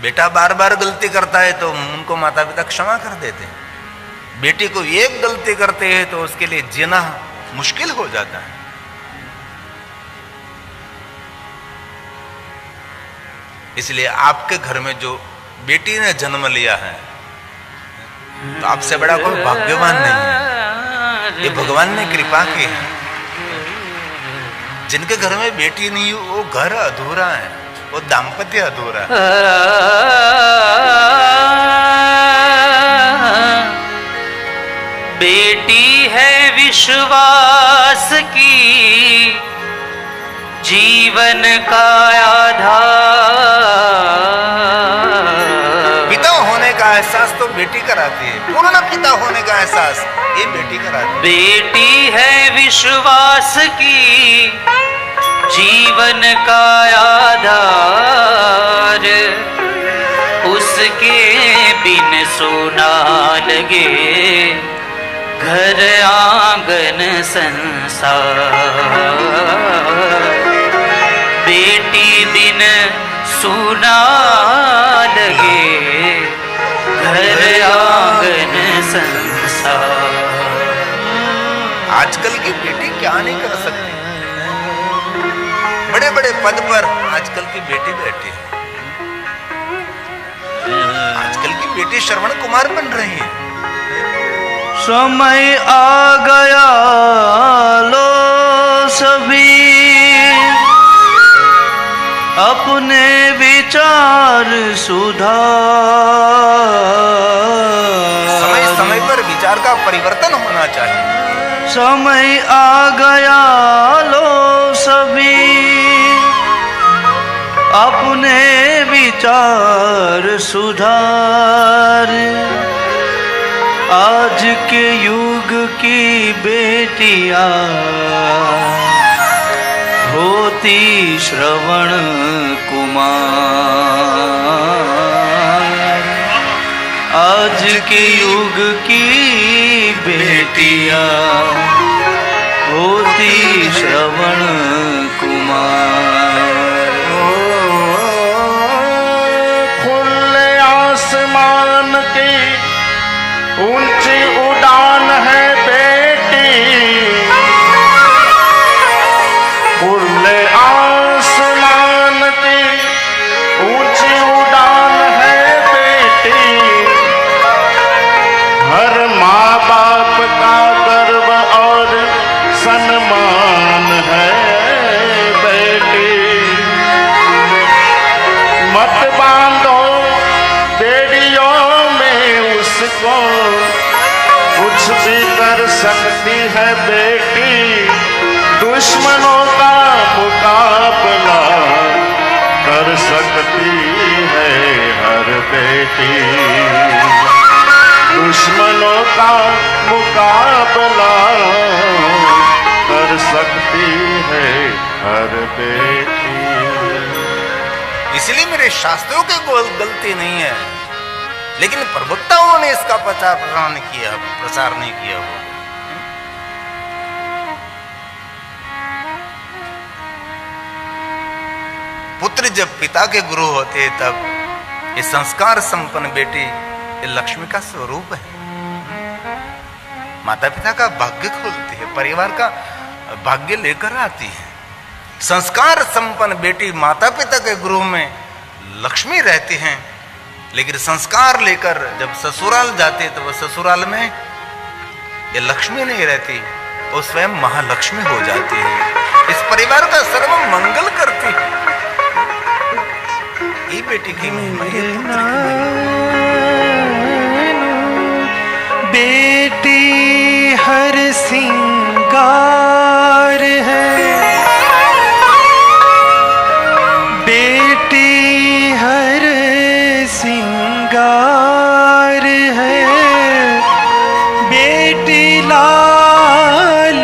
बेटा बार बार गलती करता है तो उनको माता पिता क्षमा कर देते हैं। बेटी को एक गलती करते हैं तो उसके लिए जीना मुश्किल हो जाता है। इसलिए आपके घर में जो बेटी ने जन्म लिया है तो आपसे बड़ा कोई भाग्यवान नहीं है। ये भगवान ने कृपा की है। जिनके घर में बेटी नहीं हो वो घर अधूरा है, वो दाम्पत्य अधूरा है। बेटी है विश्वास की जीवन का आधार। पिता होने का एहसास तो बेटी कराती है, पूर्ण पिता होने का एहसास ये बेटी कराती है। बेटी है विश्वास की जीवन का आधार, उसके बिन सोना लगे घर आंगन संसार। बेटी बिन सोना लगे घर आंगन संसार। आजकल की बेटी क्या नहीं कर सकती। बड़े बड़े पद पर आजकल की बेटी बैठी है। आजकल की बेटी श्रवण कुमार बन रही है। समय आ गया लो सभी अपने विचार सुधार। समय समय पर विचार का परिवर्तन होना चाहिए। समय आ गया लो सभी अपने विचार सुधार। आज के युग की बेटियां होती श्रवण कुमार। आज के युग की बेटियां होती श्रवण कुमार। खुले आसमान की ऊंची उड़ान है बेटी। खुले आसमान की ऊंची उड़ान है बेटी। हर माँ बाप का गर्व और सम्मान है बेटी। मत बांधो बेड़ियों में उसको, कुछ भी कर सकती है बेटी। दुश्मनों का मुकाबला कर सकती है हर बेटी। दुश्मनों का मुकाबला कर सकती है हर बेटी। इसलिए मेरे शास्त्रों की कोई गलती नहीं है, लेकिन प्रवक्ताओं ने इसका प्रचार नहीं किया हो। पुत्र जब पिता के गुरु होते तब ये संस्कार संपन्न बेटी ये लक्ष्मी का स्वरूप है। माता पिता का भाग्य खोलती है, परिवार का भाग्य लेकर आती है। संस्कार संपन्न बेटी माता पिता के गृह में लक्ष्मी रहती हैं, लेकिन संस्कार लेकर जब ससुराल जाते तो वह ससुराल में ये लक्ष्मी नहीं रहती, वो स्वयं महालक्ष्मी हो जाती है। इस परिवार का सर्व मंगल करती है। ये बेटी की महिमा है। बेटी हर सिंगार है, बेटी हर सिंगार है। बेटी लाल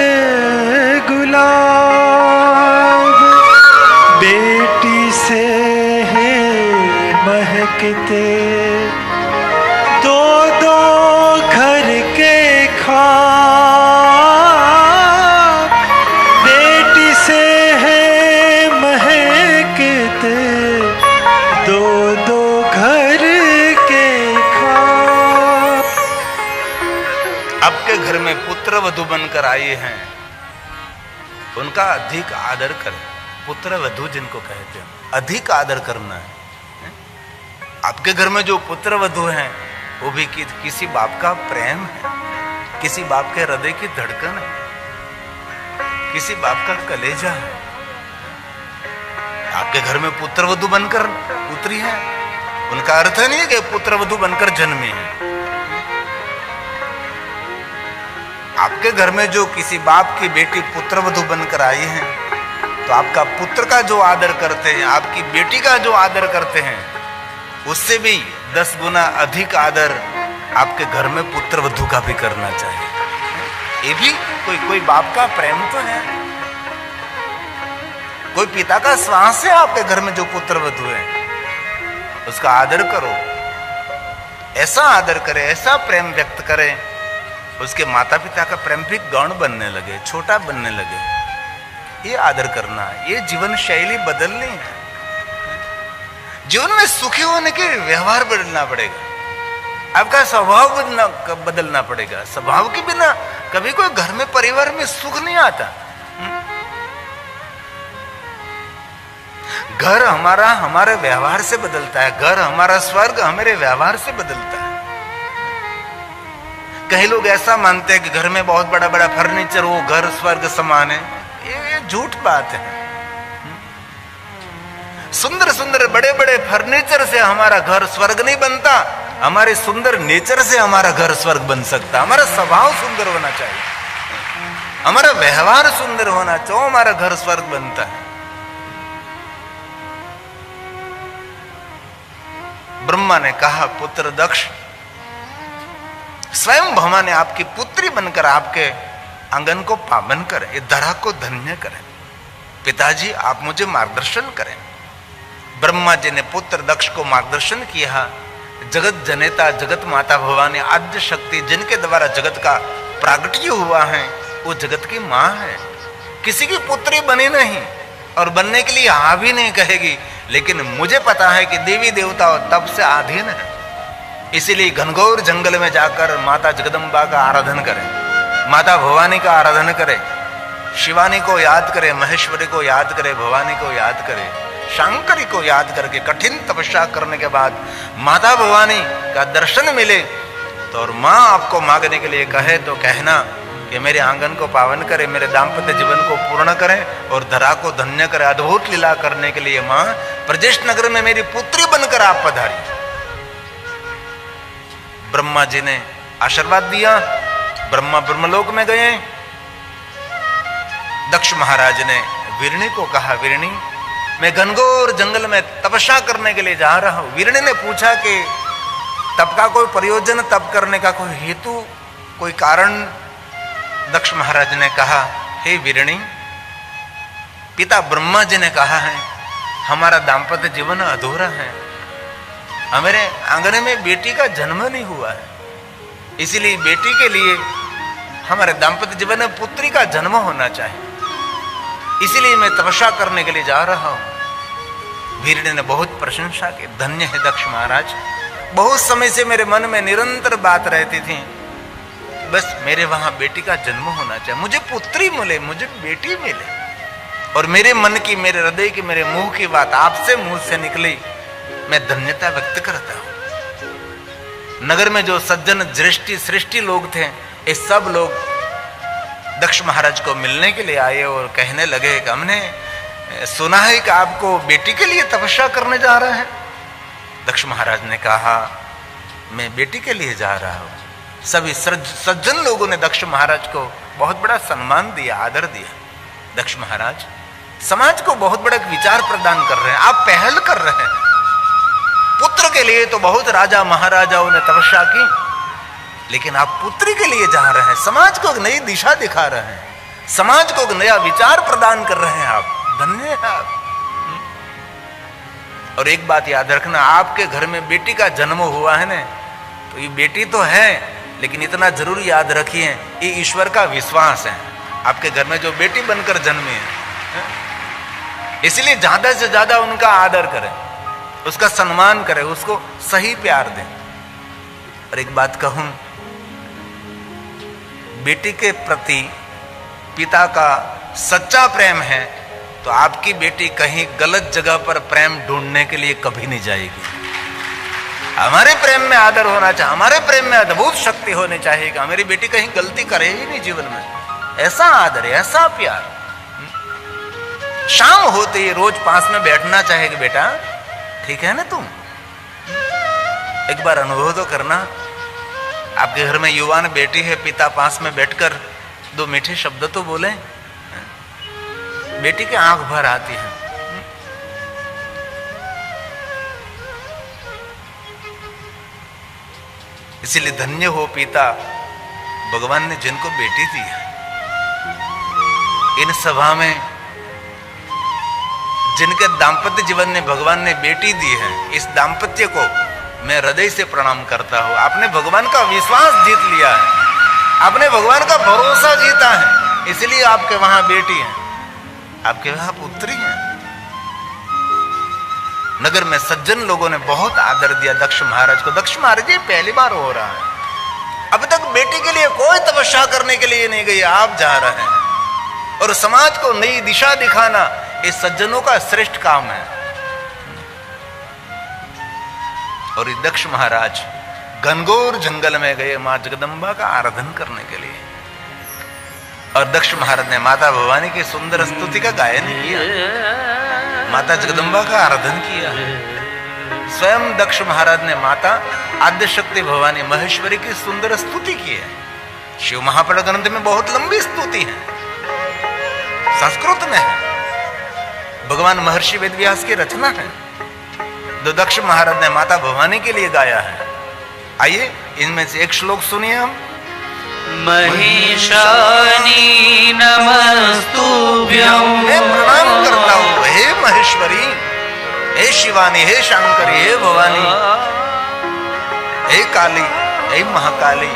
गुलाब, बेटी से है महकते दो दो घर के खाब। बेटी से है महकते दो दो घर के ख्वाब। आपके घर में पुत्र वधु बनकर आए हैं, उनका अधिक आदर करें। पुत्र वधु जिनको कहते हैं, अधिक आदर करना है। आपके घर में जो पुत्र वधु हैं वो भी किसी बाप का प्रेम है, किसी बाप के हृदय की धड़कन है, किसी बाप का कलेजा है। आपके घर में पुत्र वधु बनकर उतरी है, उनका अर्थ नहीं है कि पुत्र वधु बनकर जन्मी है। आपके घर में जो किसी बाप की बेटी पुत्र वधु बनकर आई है, तो आपका पुत्र का जो आदर करते हैं, आपकी बेटी का जो आदर करते हैं, उससे भी 10 गुना अधिक आदर आपके घर में पुत्र वधु का भी करना चाहिए। ये भी कोई बाप का प्रेम तो है, कोई पिता का श्वास है। आपके घर में जो पुत्र वधु है उसका आदर करो, ऐसा आदर करे, ऐसा प्रेम व्यक्त करे, उसके माता पिता का प्रेम भी गौण बनने लगे, छोटा बनने लगे। ये आदर करना, ये जीवन शैली बदलनी है। जीवन में सुखी होने के व्यवहार बदलना पड़ेगा, आपका स्वभाव बदलना पड़ेगा। स्वभाव के बिना कभी कोई घर में परिवार में सुख नहीं आता। घर हमारा हमारे व्यवहार से बदलता है, घर हमारा स्वर्ग हमारे व्यवहार से बदलता है। कई लोग ऐसा मानते हैं कि घर में बहुत बड़ा बड़ा फर्नीचर हो, घर स्वर्ग समान है। ये झूठ बात है। सुंदर सुंदर बड़े बड़े फर्नीचर से हमारा घर स्वर्ग नहीं बनता, हमारे सुंदर नेचर से हमारा घर स्वर्ग बन सकता। हमारा स्वभाव सुंदर होना चाहिए, हमारा व्यवहार सुंदर होना चाहिए, हमारा घर स्वर्ग बनता है। ब्रह्मा ने कहा, पुत्र दक्ष, स्वयं भगवान ने आपकी पुत्री बनकर आपके आंगन को पावन करें, ये धरा को धन्य करें। पिताजी आप मुझे मार्गदर्शन करें। ब्रह्मा जी ने पुत्र दक्ष को मार्गदर्शन किया। जगत जनेता जगत माता भवानी आद्य शक्ति जिनके द्वारा जगत का प्रागट्य हुआ है, वो जगत की मां है। किसी की पुत्री बनी नहीं और बनने के लिए हाँ भी नहीं कहेगी, लेकिन मुझे पता है कि देवी देवता तब से आधीन है। इसीलिए घनघोर जंगल में जाकर माता जगदम्बा का आराधन करें, माता भवानी का आराधन करें, शिवानी को याद करें, महेश्वरी को याद करें, भवानी को याद करें, शंकरी को याद करके कठिन तपस्या करने के बाद माता भवानी का दर्शन मिले तो और माँ आपको मांगने के लिए कहे तो कहना कि मेरे आंगन को पावन करे, मेरे दाम्पत्य जीवन को पूर्ण करें और धरा को धन्य करे। अद्भुत लीला करने के लिए माँ ब्रजेश नगर में मेरी पुत्री बनकर आप पधारी। ब्रह्मा जी ने आशीर्वाद दिया, ब्रह्मा ब्रह्मलोक में गए। दक्ष महाराज ने वीरणी को कहा, वीरणी मैं घनघोर जंगल में तपस्या करने के लिए जा रहा हूं। वीरणी ने पूछा कि तप का कोई प्रयोजन, तप करने का कोई हेतु, कोई कारण? दक्ष महाराज ने कहा, हे वीरणी, पिता ब्रह्मा जी ने कहा है हमारा दाम्पत्य जीवन अधूरा है, हमारे आंगन में बेटी का जन्म नहीं हुआ है, इसीलिए बेटी के लिए हमारे दाम्पत्य जीवन में पुत्री का जन्म होना चाहिए, इसीलिए मैं तपस्या करने के लिए जा रहा हूं। वीरणी ने बहुत प्रशंसा की, धन्य है दक्ष महाराज। बहुत समय से मेरे मन में निरंतर बात रहती थी, बस मेरे वहां बेटी का जन्म होना चाहिए, मुझे पुत्री मिले, मुझे बेटी मिले। और मेरे मन की, मेरे हृदय की, मेरे मुंह की बात आपसे मुंह से निकली, मैं धन्यता व्यक्त करता हूं। नगर में जो सज्जन दृष्टि सृष्टि लोग थे, ये सब लोग दक्ष महाराज को मिलने के लिए आए और कहने लगे कि हमने सुना है कि आपको बेटी के लिए तपस्या करने जा रहे हैं। दक्ष महाराज ने कहा, मैं बेटी के लिए जा रहा हूं। सभी सज्जन लोगों ने दक्ष महाराज को बहुत बड़ा सम्मान दिया, आदर दिया। दक्ष महाराज समाज को बहुत बड़ा विचार प्रदान कर रहे हैं, आप पहल कर रहे हैं। पुत्र के लिए तो बहुत राजा महाराजाओं ने तपस्या की, लेकिन आप पुत्री के लिए जा रहे हैं, समाज को एक नई दिशा दिखा रहे हैं, समाज को एक नया विचार प्रदान कर रहे हैं। आप धन्य हैं आप। और एक बात याद रखना, आपके घर में बेटी का जन्म हुआ है ना, तो ये बेटी तो है, लेकिन इतना जरूर याद रखिए, ये ईश्वर का विश्वास है। आपके घर में जो बेटी बनकर जन्मी है, इसलिए ज्यादा से ज्यादा उनका आदर करें, उसका सम्मान करें, उसको सही प्यार दें। और एक बात कहूं, बेटी के प्रति पिता का सच्चा प्रेम है तो आपकी बेटी कहीं गलत जगह पर प्रेम ढूंढने के लिए कभी नहीं जाएगी। हमारे प्रेम में आदर होना चाहिए, हमारे प्रेम में अद्भुत शक्ति होनी चाहिए कि हमारी बेटी कहीं गलती करे ही नहीं जीवन में। ऐसा आदर, ऐसा प्यार। शाम होते ही रोज पास में बैठना चाहिए, बेटा ठीक है ना तुम। एक बार अनुभव तो करना, आपके घर में युवान बेटी है, पिता पास में बैठकर दो मीठे शब्द तो बोले, बेटी की आंख भर आती है। इसीलिए धन्य हो पिता, भगवान ने जिनको बेटी दी है। इन सभा में जिनके दाम्पत्य जीवन में भगवान ने बेटी दी है, इस दाम्पत्य को मैं हृदय से प्रणाम करता हूं। आपने भगवान का विश्वास जीत लिया है, आपने भगवान का भरोसा जीता है, इसलिए आपके वहां बेटी है, आपके वहां पुत्री है। नगर में सज्जन लोगों ने बहुत आदर दिया दक्ष महाराज को। दक्ष महाराज ये पहली बार हो रहा है, अब तक बेटी के लिए कोई तपस्या करने के लिए नहीं गई, आप जा रहे हैं। और समाज को नई दिशा दिखाना इस सज्जनों का श्रेष्ठ काम है। और ये दक्ष महाराज घनघोर जंगल में गए मां जगदम्बा का आराधन करने के लिए। और दक्ष महाराज ने माता भवानी की सुंदर स्तुति का गायन किया, माता जगदम्बा का आराधन किया। स्वयं दक्ष महाराज ने माता आद्य शक्ति भवानी महेश्वरी की सुंदर स्तुति की है। शिव महापुराण ग्रंथ में बहुत लंबी स्तुति है, संस्कृत में है, भगवान महर्षि वेदव्यास की रचना है। तो दक्ष महाराज ने माता भवानी के लिए गाया है। आइए इनमें से एक श्लोक सुनिए हम। महिषानी नमस्तुभ्यं, मैं प्रणाम करता हूँ हे महेश्वरी, हे शिवानी, हे शंकरी, हे भवानी, हे काली, हे महाकाली।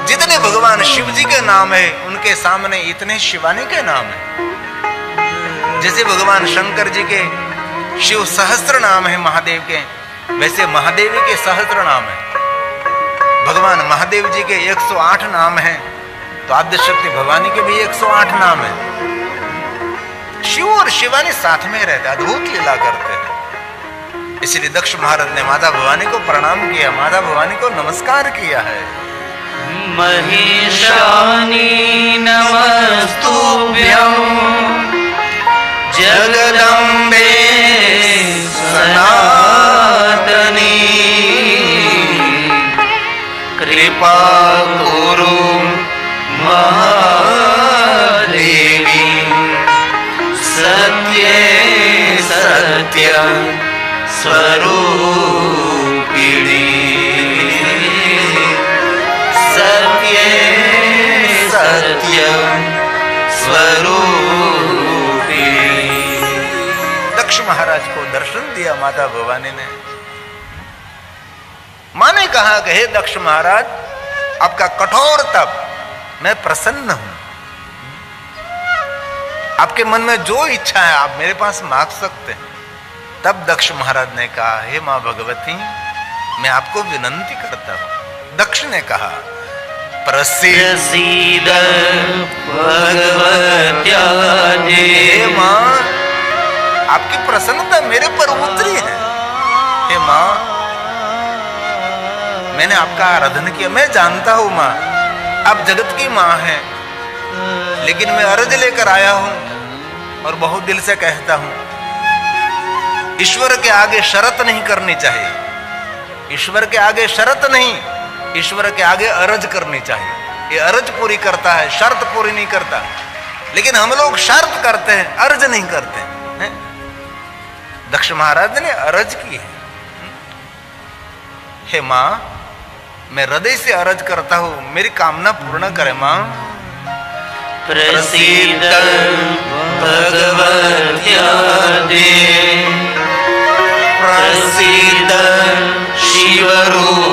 जितने भगवान शिव जी के नाम है उनके सामने इतने शिवानी के नाम है। जैसे भगवान शंकर जी के शिव सहस्त्र नाम है महादेव के, वैसे महादेव के सहस्त्र नाम है। भगवान महादेव जी के 108 नाम हैं, तो आद्य शक्ति भवानी के भी 108 नाम हैं। शिव और शिवानी साथ में रहते, अद्भुत लीला करते हैं। इसलिए दक्ष महाराज ने माता भवानी को प्रणाम किया, माता भवानी को नमस्कार किया है। महिषानी नमस्तुभ्यं, जगदम्बे सनातनी, कृपा कुरु महादेवी, सत्ये सत्य स्वरूपिणी, सत्ये सत्य स्वरूपिणी। दक्ष महाराज को दर्शन दिया माता भवानी ने। मां ने कहा कि हे दक्ष महाराज, आपका कठोर तप, मैं प्रसन्न हूं। आपके मन में जो इच्छा है आप मेरे पास मांग सकते हैं। तब दक्ष महाराज ने कहा, हे मां भगवती, मैं आपको विनंती करता हूं। दक्ष ने कहा, प्रसीद भगवत्यादि, हे मां, आपकी प्रसन्नता मेरे पर उतरी है। हे मां, मैंने आपका आराधन किया, मैं जानता हूं मां आप जगत की मां हैं, लेकिन मैं अर्ज लेकर आया हूं और बहुत दिल से कहता हूं, ईश्वर के आगे शर्त नहीं करनी चाहिए। ईश्वर के आगे शर्त नहीं, ईश्वर के आगे अर्ज करनी चाहिए। ये अर्ज पूरी करता है, शर्त पूरी नहीं करता। लेकिन हम लोग शर्त करते हैं, अर्ज नहीं करते हैं। दक्ष महाराज ने अर्ज की है, हे मां, मैं हृदय से अर्ज करता हूं, मेरी कामना पूर्ण करे मां। प्रसीद भगवत्यादि, प्रसीद शिवरूपिणी,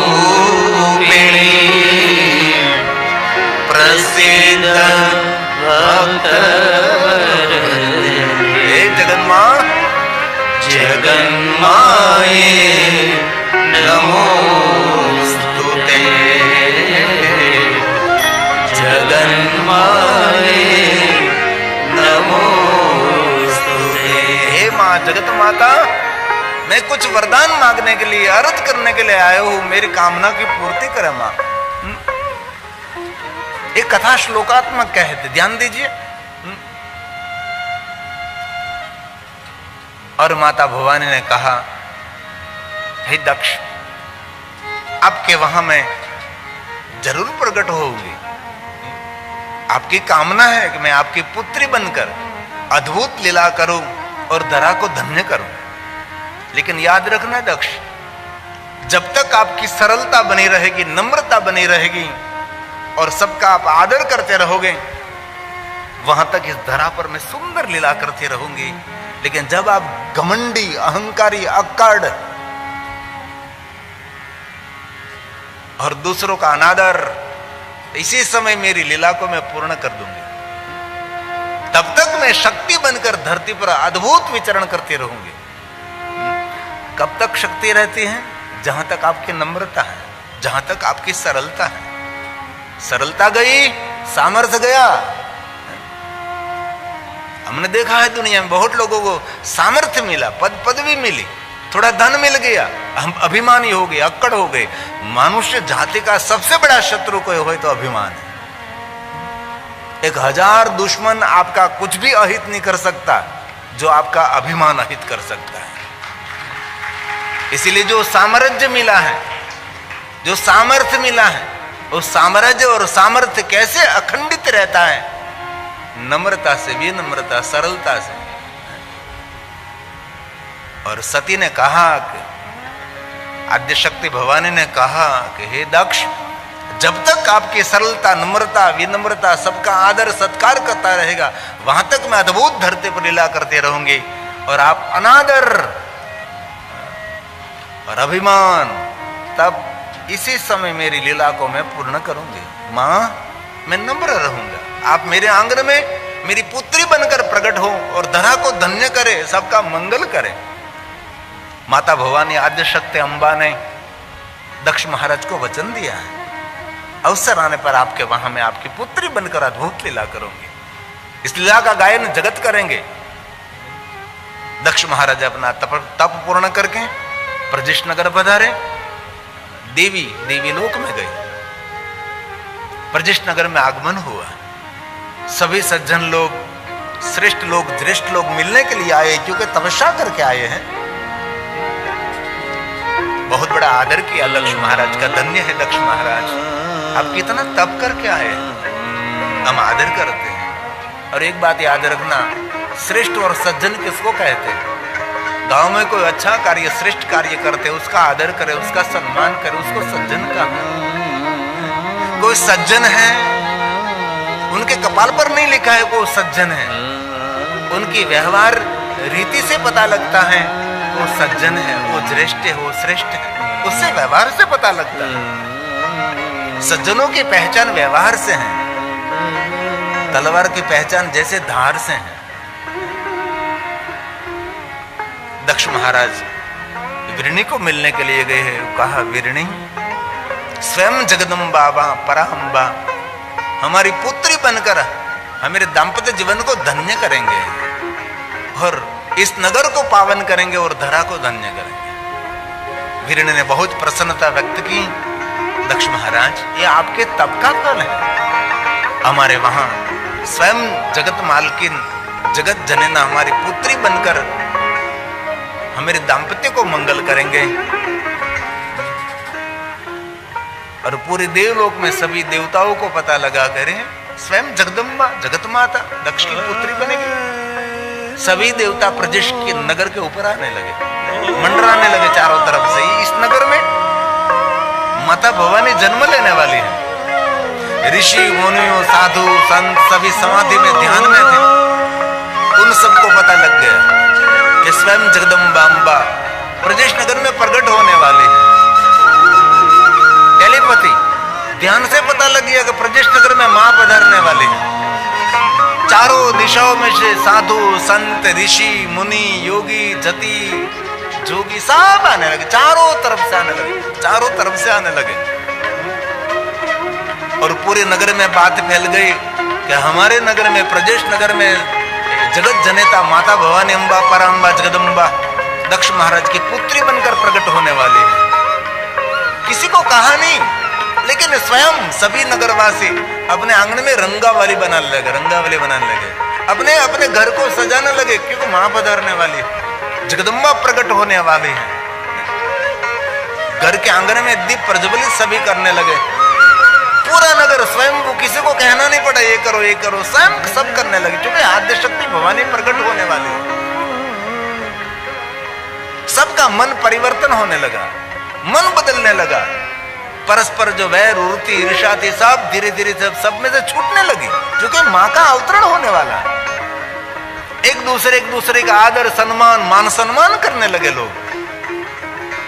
प्रसीद भक्तवरदे। हे जगन्मां, जगन्माता माये नमोस्तुते जगन्माये नमोस्तुते। हे माँ जगत माता, मैं कुछ वरदान मांगने के लिए, अर्ज करने के लिए आया हूं, मेरी कामना की पूर्ति करे माँ। एक कथा श्लोकात्मक कहते, ध्यान दीजिए। और माता भवानी ने कहा, हे दक्ष, आपके वहां मैं जरूर प्रकट होऊंगी। आपकी कामना है कि मैं आपकी पुत्री बनकर अद्भुत लीला करूं और धरा को धन्य करूं। लेकिन याद रखना दक्ष, जब तक आपकी सरलता बनी रहेगी, नम्रता बनी रहेगी और सबका आप आदर करते रहोगे, वहां तक इस धरा पर मैं सुंदर लीला करती रहूंगी। लेकिन जब आप घमंडी, अहंकारी, अक्कड़ और दूसरों का अनादर, इसी समय मेरी लीला को मैं पूर्ण कर दूंगी। तब तक मैं शक्ति बनकर धरती पर अद्भुत विचरण करती रहूंगी। कब तक शक्ति रहती है? जहां तक आपकी नम्रता है, जहां तक आपकी सरलता है। सरलता गई, सामर्थ्य गया। हमने देखा है दुनिया में बहुत लोगों को सामर्थ्य मिला, पदवी मिली, थोड़ा धन मिल गया, हम अभिमानी हो गए, अक्कड़ हो गए। मनुष्य जाति का सबसे बड़ा शत्रु कोई हो तो अभिमान है। 1000 दुश्मन आपका कुछ भी अहित नहीं कर सकता, जो आपका अभिमान अहित कर सकता है। इसीलिए जो साम्राज्य मिला है, जो सामर्थ्य मिला है, उस साम्राज्य और सामर्थ्य कैसे अखंडित रहता है? नम्रता से, विनम्रता, सरलता से। और सती ने कहा कि, आद्य शक्ति भवानी ने कहा कि हे दक्ष, जब तक आपकी सरलता, नम्रता, विनम्रता, सबका आदर सत्कार करता रहेगा, वहां तक मैं अद्भुत धरती पर लीला करते रहूंगी। और आप अनादर और अभिमान, तब इसी समय मेरी लीला को मैं पूर्ण करूंगी। मां, मैं नम्र रहूंगा। आप मेरे आंगन में मेरी पुत्री बनकर प्रकट हो और धरा को धन्य करे, सबका मंगल करे। माता भवानी आद्य शक्ति अंबा ने दक्ष महाराज को वचन दिया है, अवसर आने पर आपके वहां मैं आपकी पुत्री बनकर अद्भुत लीला करूंगी। इस लीला का गायन जगत करेंगे। दक्ष महाराज अपना तप पूर्ण करके प्रजेश नगर पधारे, देवी लोक में गए। प्रजेश नगर में आगमन हुआ। सभी सज्जन लोग, श्रेष्ठ लोग, ज्येष्ठ लोग मिलने के लिए आए, क्योंकि तपस्या करके आए हैं। बहुत बड़ा आदर किया दक्ष महाराज का। धन्य है दक्ष महाराज, आप कितना तप करके आए हैं, हम आदर करते हैं। और एक बात याद रखना, श्रेष्ठ और सज्जन किसको कहते हैं? गांव में कोई अच्छा कार्य, श्रेष्ठ कार्य करते, उसका आदर करे, उसका सम्मान करे, उसको सज्जन कहते हैं। कोई सज्जन है, उनके कपाल पर नहीं लिखा है वो सज्जन है, उनकी व्यवहार रीति से पता लगता है वो सज्जन है, वो ज्येष्ठ है, वो श्रेष्ठ है, उससे व्यवहार से पता लगता है। सज्जनों की पहचान व्यवहार से है, तलवार की पहचान जैसे धार से है। दक्ष महाराज वीरणी को मिलने के लिए गए हैं। कहा, वीरणी, स्वयं जगदम्बा पराम्बा हमारी पुत्री बनकर हमारे दाम्पत्य जीवन को धन्य करेंगे और इस नगर को पावन करेंगे और धरा को धन्य करेंगे। वीरणी ने बहुत प्रसन्नता व्यक्त की। दक्ष महाराज, ये आपके तप का फल है। हमारे वहां स्वयं जगत मालकिन, जगत जनना हमारी पुत्री बनकर हमारे दाम्पत्य को मंगल करेंगे और पूरे देवलोक में सभी देवताओं को पता लगा करें स्वयं जगदम्बा, जगत माता दक्ष की पुत्री बनेगी। सभी देवता प्रजेश के नगर के ऊपर आने लगे, मंडराने लगे चारों तरफ से। इस नगर में माता भवानी जन्म लेने वाली है। ऋषि, मुनियों, साधु, संत सभी समाधि में, ध्यान में थे। उन सबको पता लग गया कि स्वयं जगदम्बा अम्बा प्रजेश नगर में प्रकट होने वाले हैं। टेलीपैथी, ध्यान से पता लग गया कि प्रजेश नगर में मां पधारने वाले हैं। चारों दिशाओं में से साधु, संत, ऋषि, मुनि, योगी, जति, जोगी सब आने लगे, चारों तरफ से आने लगे, चारों तरफ से आने लगे। और पूरे नगर में बात फैल गई कि हमारे नगर में, प्रजेश नगर में जगत जनेता माता भवानी अम्बा, पराम्बा, जगदम्बा दक्ष महाराज की पुत्री बनकर प्रकट होने वाली है। किसी को कहा नहीं, लेकिन स्वयं सभी नगरवासी अपने आंगन में रंगावली बनाने लगे, रंगावली बनाने लगे, अपने अपने घर को सजाने लगे, क्योंकि मां पधारने वाली है, जगदम्बा प्रकट होने वाली है। घर के आंगन में दीप प्रज्वलित सभी करने लगे। पूरा नगर स्वयं को, किसी को कहना नहीं पड़ा ये करो ये करो, स्वयं सब करने लगे, क्योंकि आद्य शक्ति भवानी प्रकट होने वाली है। सबका मन परिवर्तन होने लगा, मन बदलने लगा। परस्पर जो वैर, उर्ती, ईर्ष्या थी, सब धीरे धीरे सब में से छूटने लगी, क्योंकि मां का अवतरण होने वाला है। एक दूसरे का आदर, सम्मान, मान सम्मान करने लगे लोग।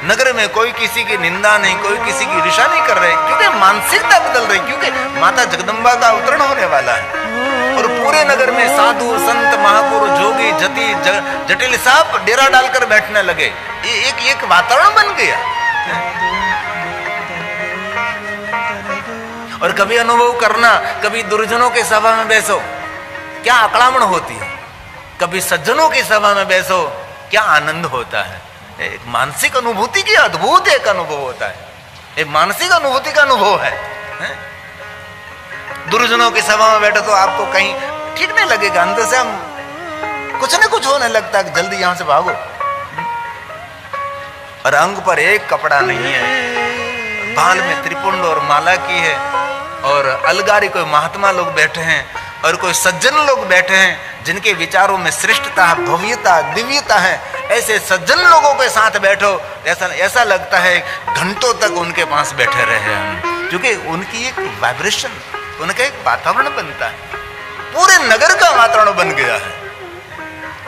नगर में कोई किसी की निंदा नहीं, कोई किसी की ईर्ष्या नहीं कर रहे, क्योंकि मानसिकता बदल रही, क्योंकि माता जगदम्बा का अवतरण होने वाला है। और पूरे नगर में साधु, संत, महापुरुष, जोगी, जति, जटिल सब डेरा डालकर बैठने लगे। एक वातावरण बन गया। और कभी अनुभव करना, कभी दुर्जनों के सभा में बैसो, क्या अकड़ामण होती है, कभी सज्जनों की सभा में बैसो, क्या आनंद होता है। एक मानसिक अनुभूति की अद्भुत एक अनुभव होता है, एक मानसिक अनुभूति का अनुभव है। दुर्जनों की सभा में बैठो तो आपको कहीं ठीक नहीं लगेगा, अंदर से हम कुछ न कुछ होने लगता है, जल्दी यहां से भागो। और अंग पर एक कपड़ा नहीं है, बाल में त्रिपुंड और माला की है, और अलगारी कोई महात्मा लोग बैठे हैं और कोई सज्जन लोग बैठे हैं जिनके विचारों में श्रेष्ठता, भव्यता, दिव्यता है। ऐसे सज्जन लोगों के साथ बैठो, ऐसा लगता है घंटों तक उनके पास बैठे रहे हम, क्योंकि उनकी एक वाइब्रेशन, उनका एक वातावरण बनता है, पूरे नगर का वातावरण बन गया है।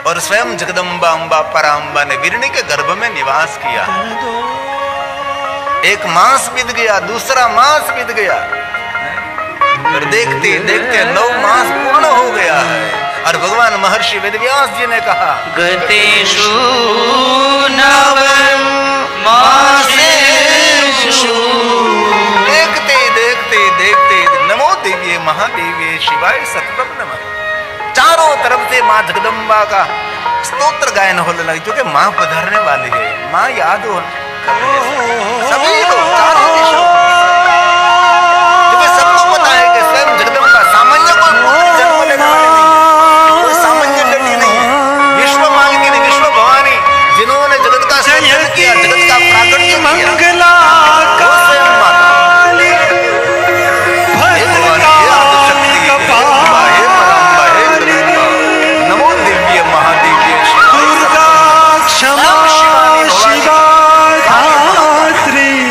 और स्वयं जगदम्बा अम्बा पराम्बा ने वीरणी के गर्भ में निवास किया। एक मास बीत गया, दूसरा मास बीत गया, और देखते देखते 9 मास पूर्ण हो गया है। और भगवान महर्षि वेदव्यास जी ने कहा, गतेषु नव मासेषु, देखते देखते देखते, नमो देवी महादेवी शिवाय सततम नमः, चारों तरफ से मां जगदम्बा का स्तोत्र गायन होने लगी, क्योंकि मां पधारने वाली है, मां याद हो सभी लोग, चारों दिशा, क्योंकि सबको पता है कि स्वयं जगदम्बा सामान्य कोई पुत्री जन्म लेने वाली नहीं, कोई सामान्य बेटी नहीं है। विश्व मालिनी, विश्व भवानी, जिन्होंने जगत का सृजन किया, जगत का प्राकट्य किया, वो स्वयं माता। हे भवानी, हे आदिशक्ति, हे अम्बा, हे पराम्बा, हे जगदम्बा, नमो दिव्य महादिव्य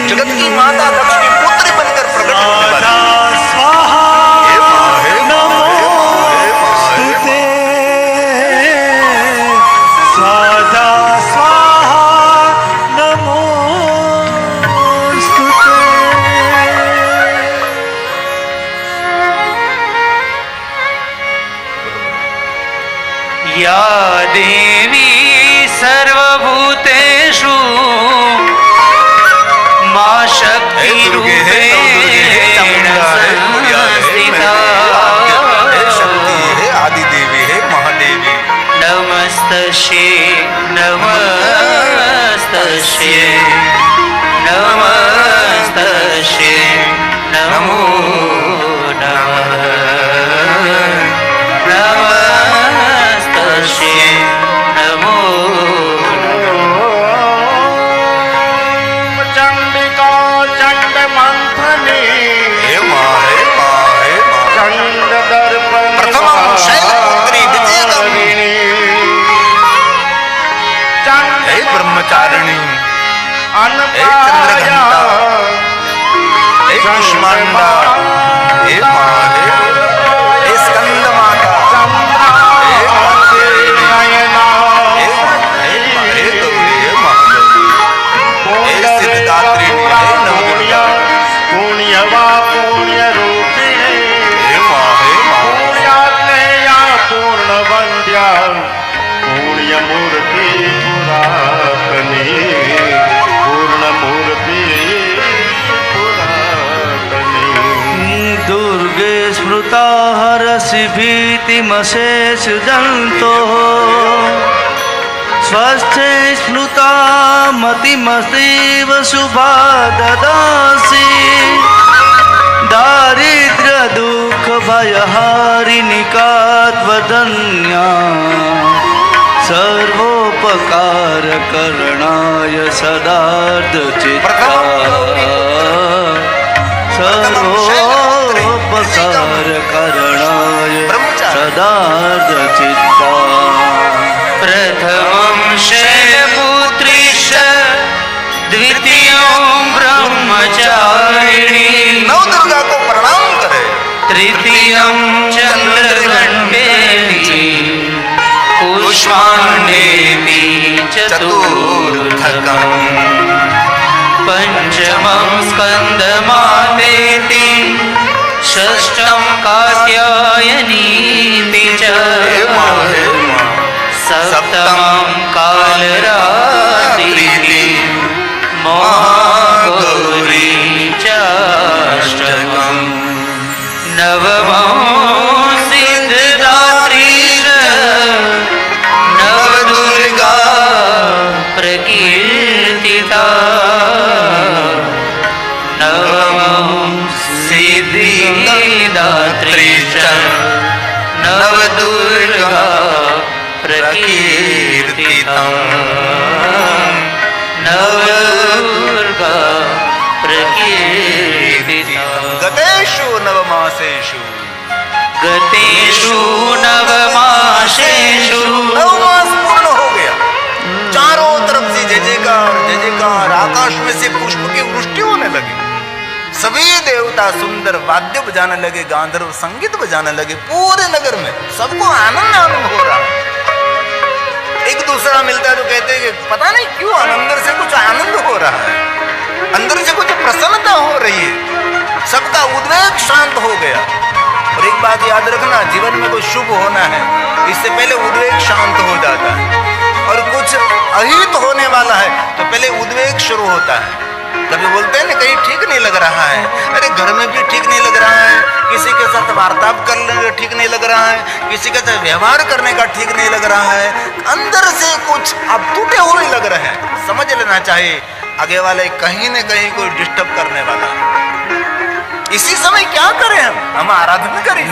जगत की माता लक्ष्मी पुत्री बनकर प्रकट होने वाली या देवी सर्वभूतेषु मां शक्ति रूपेण संस्थिता, हे आदि देवी, हे महादेवी, नमस्तस्यै नमस्तस्यै नमस्तस्यै नमो नमः, नमस्तस्यै नमो चंडिका चंड मंथनी, हे मां, हे मां, हे मां, चंड दर्पण प्रथमं शैलपुत्री विजयगमिनी, हे ब्रह्मचारिणी, हे चंद्रघंटा, हे कुष्मांडा, हे मां, हे स्कंद माता, हे कात्यायनी, हे गौरी, हे महादेवी, हे सिद्धदात्रिणी, हे नवदुर्गा, पुण्यवा पुण्य रूपिणी, हे मां, हे मां, पुण्यात्मेया पूर्ण वंद्या, पुण्य मूर्ति पुरातनी, स्मृता हरसि भीतिमशेष जन्तोः स्वस्थे स्मृता मतिमतीव शुभा ददासि दारिद्र्य दुःख भयहारिणिकात्वदन्या सर्वोपकार करणाय सदार्धचित्ता सर्वोपकार करणाय सदार्धचित्ता प्रथमं शैलपुत्रीश द्वितीयं ब्रह्मचारिणी नव दुर्गा को प्रणाम करे। तृतीयं चंद्रघंटेति पुष्पाण्डेति चतुर्थकम् पंचमं स्कंदमातेति षष्ठं कात्यायनीति च सप्तमं कालरात्रिति महागौरी चाष्टकम् नवमं सिद्धदात्री नवदुर्गा प्रकीर्तिता नवमं सिद्धिदात्री नवदुर्गा प्रकीर्तिता नवदुर्गा प्रकीर्तिता गतेषु नवमासेषु गतेषु नवमासेषु नवमास पूर्ण हो गया। चारों तरफ से जय जयकार, आकाश में से पुष्प की वृष्टि होने लगी। सभी देवता सुंदर वाद्य बजाने लगे, गांधर्व संगीत बजाने लगे। पूरे नगर में सबको आनंद हो रहा है। एक दूसरा मिलता है तो कहते हैं कि पता नहीं क्यों अंदर से कुछ आनंद हो रहा है, अंदर से कुछ प्रसन्नता हो रही है, सबका उद्वेग शांत हो गया। और एक बात याद रखना, जीवन में कोई शुभ होना है इससे पहले उद्वेग शांत हो जाता है, और कुछ अहित होने वाला है तो पहले उद्वेग शुरू होता है। कभी बोलते हैं ना कहीं ठीक नहीं लग रहा है, अरे घर में भी ठीक नहीं लग रहा है, किसी के साथ वार्तालाप करने का ठीक नहीं लग रहा है, किसी के साथ व्यवहार करने का ठीक नहीं लग रहा है, अंदर से कुछ अब टूटे हुए लग रहे हैं। समझ लेना चाहिए आगे वाले कहीं न कहीं कोई डिस्टर्ब करने वाला है। इसी समय क्या करें, हम आराधना करें।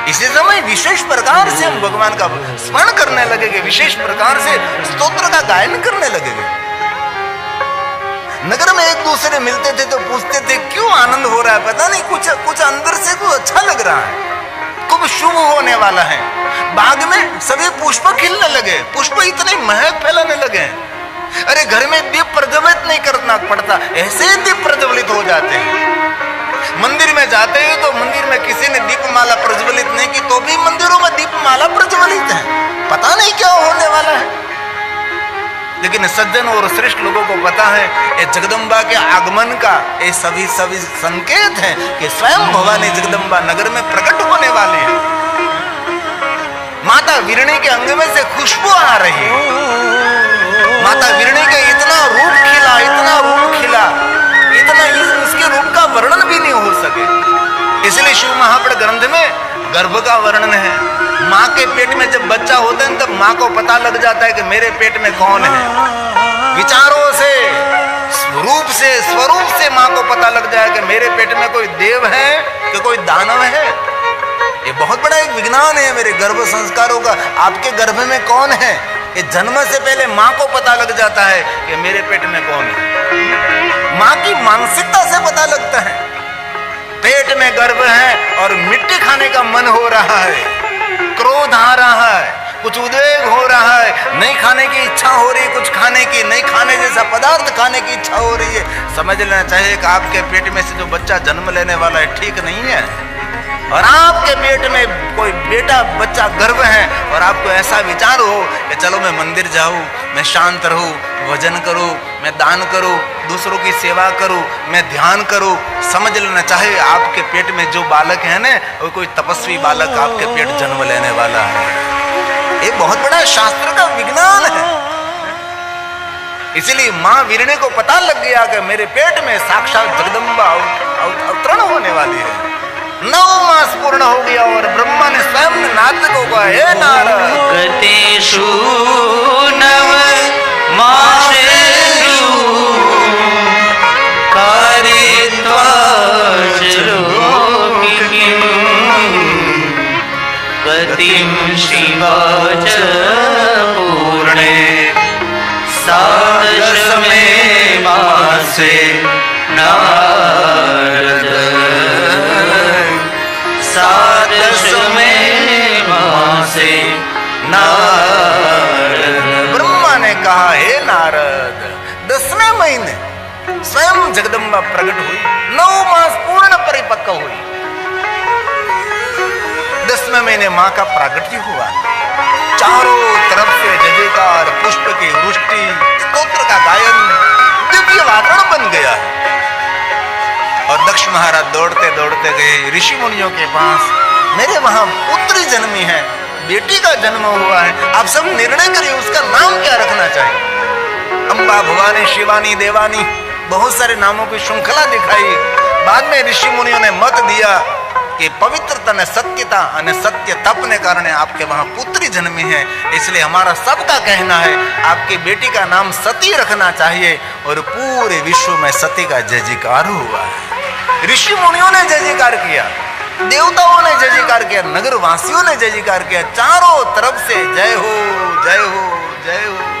इसी समय विशेष प्रकार से हम भगवान का स्मरण करने लगेंगे, विशेष प्रकार से स्तोत्र का गायन करने लगेंगे। नगर में एक दूसरे मिलते थे तो पूछते थे क्यों आनंद हो रहा है, पता नहीं कुछ अंदर से कुछ अच्छा लग रहा है, कुछ शुभ होने वाला है। बाग में सभी पुष्प खिलने लगे, पुष्प इतने महक फैलाने लगे। अरे घर में दीप प्रज्वलित नहीं करना पड़ता, ऐसे ही दीप प्रज्वलित हो जाते हैं। मंदिर में जाते हैं तो मंदिर में किसी ने दीपमाला प्रज्वलित नहीं की तो भी मंदिरों में दीपमाला प्रज्वलित है। पता नहीं क्या होने वाला है, लेकिन सज्जन और श्रेष्ठ लोगों को पता है ये जगदम्बा के आगमन का ये सभी संकेत है कि स्वयं भवानी जगदम्बा नगर में प्रकट होने वाले हैं। माता वीरणी के अंग में से खुशबू आ रही है। माता वीरणी के इतना रूप खिला, इतना इसके रूप का वर्णन भी नहीं हो सके। इसलिए शिव महापुराण ग्रंथ में गर्भ का वर्णन है। माँ के पेट में जब बच्चा होता है तब माँ को पता लग जाता है कि मेरे पेट में कौन है। विचारों से, रूप से, स्वरूप से माँ को पता लग जाए कि मेरे पेट में कोई देव है कि कोई दानव है। ये बहुत बड़ा एक विज्ञान है मेरे गर्भ संस्कारों का। आपके गर्भ में कौन है ये जन्म से पहले माँ को पता लग जाता है कि मेरे पेट में कौन है। माँ की मानसिकता से पता लगता है। पेट में गर्भ है और मिट्टी खाने का मन हो रहा है, क्रोध आ रहा है, कुछ उद्वेग हो रहा है, नहीं खाने की इच्छा हो रही, कुछ खाने की, नहीं खाने जैसा पदार्थ खाने की इच्छा हो रही है। समझ लेना चाहिए कि आपके पेट में से जो बच्चा जन्म लेने वाला है ठीक नहीं है। और आपके पेट में कोई बेटा बच्चा गर्भ है और आपको ऐसा विचार हो कि चलो मैं मंदिर जाऊं, मैं शांत रहूं, भजन करूं, मैं दान करूं, दूसरों की सेवा करूं, मैं ध्यान करूं। समझ लेना चाहिए आपके पेट में जो बालक है ना वो कोई तपस्वी बालक आपके पेट जन्म लेने वाला है। ये बहुत बड़ा शास्त्र का विज्ञान है। इसलिए माँ वीरणी को पता लग गया कि मेरे पेट में साक्षात जगदम्बा अवतरण होने वाली है। 9 मास पूर्ण हो गया और ब्रह्मा ने स्वयं नारद को कहा, हे नारद, गतेषु नव मासेषु कारयित्वा च लोकिनीं गतिं शिवा च पूर्णे सादशमे मासे नारद सादशमे मासे नारद। ब्रह्मा ने कहा, हे नारद, 10वें महीने स्वयं जगदम्बा प्रकट हुई, 9 मास पूर्ण परिपक्व हुई। 10वें महीने मां का प्रागट्य हुआ। चारों तरफ से जयकार, पुष्प की वृष्टि, स्तोत्र का गायन, दिव्य वातावरण बन गया। और दक्ष महाराज दौड़ते दौड़ते गए ऋषि मुनियों के पास, मेरे वहां पुत्री जन्मी है, बेटी का जन्म हुआ है, आप सब निर्णय करिए उसका नाम क्या रखना चाहिए। अंबा, भवानी, शिवानी, देवानी, बहुत सारे नामों की श्रृंखला दिखाई। बाद में ऋषि मुनियों ने मत दिया कि पवित्रता ने सत्यता और सत्य तप ने कारण आपके वहां पुत्री जन्मी है, इसलिए हमारा सबका कहना है आपकी बेटी का नाम सती रखना चाहिए। और पूरे विश्व में सती का जय जयकार हुआ है। ऋषि मुनियों ने जय जयकार किया, देवताओं ने जय जयकार किया, नगर वासियों ने जय जयकार किया, चारों तरफ से जय हो जय हो जय हो।